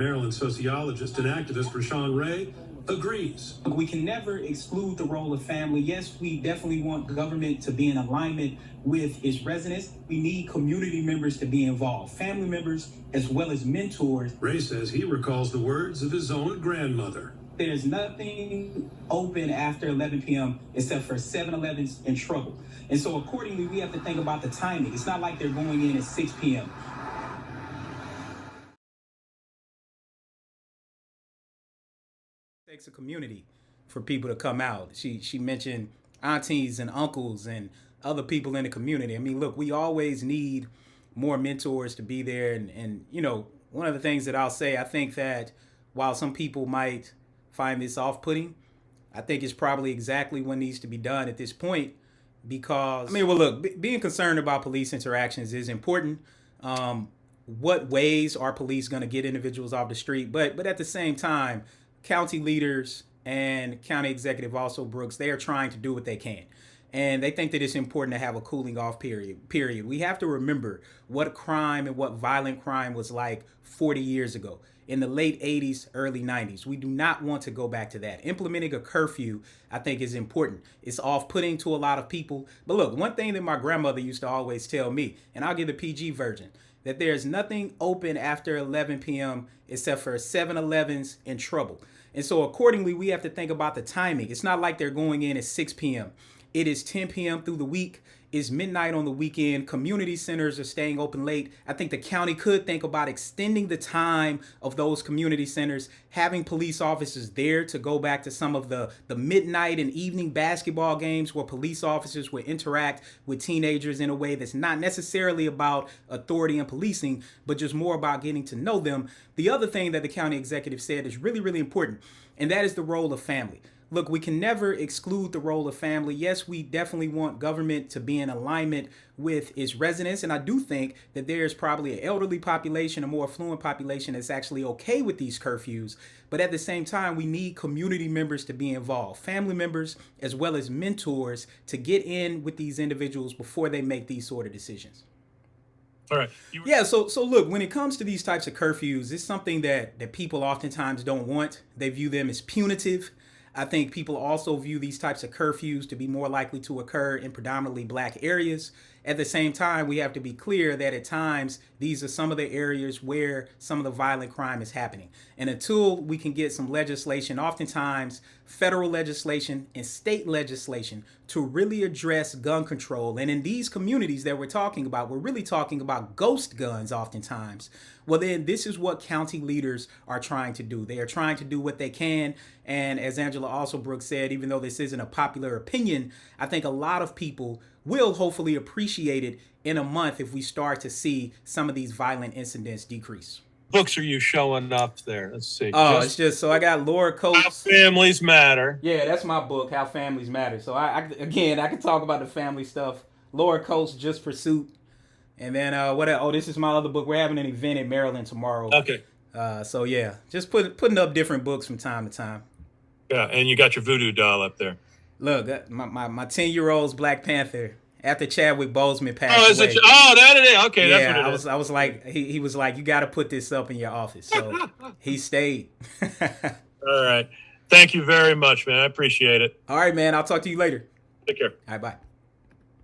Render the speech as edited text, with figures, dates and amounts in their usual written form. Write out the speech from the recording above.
Maryland sociologist and activist Rashawn Ray agrees. We can never exclude the role of family. Yes, we definitely want government to be in alignment with its residents. We need community members to be involved, family members as well as mentors. Ray says he recalls the words of his own grandmother. There's nothing open after 11 p.m. except for 7-Elevens and trouble. And so accordingly, we have to think about the timing. It's not like they're going in at 6 p.m. It takes a community for people to come out. She mentioned aunties and uncles and other people in the community. I mean, look, we always need more mentors to be there. And you know, one of the things that I'll say, I think that while some people might find this off-putting, I think it's probably exactly what needs to be done at this point. Because, I mean, well, look, being concerned about police interactions is important. What ways are police going to get individuals off the street? But at the same time, county leaders and county executive also Brooks, they are trying to do what they can. And they think that it's important to have a cooling off period. We have to remember what crime and what violent crime was like 40 years ago in the late 80s, early 90s. We do not want to go back to that. Implementing a curfew, I think, is important. It's off-putting to a lot of people. But look, one thing that my grandmother used to always tell me, and I'll give the PG version, that there's nothing open after 11 p.m. except for 7-Elevens and trouble. And so accordingly, we have to think about the timing. It's not like they're going in at 6 p.m. It is 10 p.m. through the week. It's midnight on the weekend. Community centers are staying open late. I think the county could think about extending the time of those community centers, having police officers there to go back to some of the midnight and evening basketball games where police officers would interact with teenagers in a way that's not necessarily about authority and policing, but just more about getting to know them. The other thing that the county executive said is really, really important, and that is the role of family. Look, we can never exclude the role of family. Yes, we definitely want government to be in alignment with its residents. And I do think that there's probably an elderly population, a more affluent population that's actually okay with these curfews. But at the same time, we need community members to be involved, family members, as well as mentors to get in with these individuals before they make these sort of decisions. All right. Yeah, so look, when it comes to these types of curfews, it's something that people oftentimes don't want. They view them as punitive. I think people also view these types of curfews to be more likely to occur in predominantly black areas. At the same time, we have to be clear that at times, these are some of the areas where some of the violent crime is happening. And until we can get some legislation, oftentimes federal legislation and state legislation to really address gun control. And in these communities that we're talking about, we're really talking about ghost guns oftentimes. Well, then this is what county leaders are trying to do. They are trying to do what they can. And as Angela also Brooks said, even though this isn't a popular opinion, I think a lot of people will hopefully appreciate it in a month if we start to see some of these violent incidents decrease. Books are you showing up there? Let's see. It's just so I got Laura Coates. How Families Matter. Yeah, that's my book, How Families Matter. So I can talk about the family stuff. Laura Coates, Just Pursuit. And then what? Oh, this is my other book. We're having an event in Maryland tomorrow. Okay. So yeah, just putting up different books from time to time. Yeah, and you got your voodoo doll up there. Look, my 10-year-old's Black Panther. After Chadwick Boseman passed away. That it is. Okay, yeah, that's what it is. I was like, he was like, you got to put this up in your office. So he stayed. All right. Thank you very much, man. I appreciate it. All right, man. I'll talk to you later. Take care. All right, bye.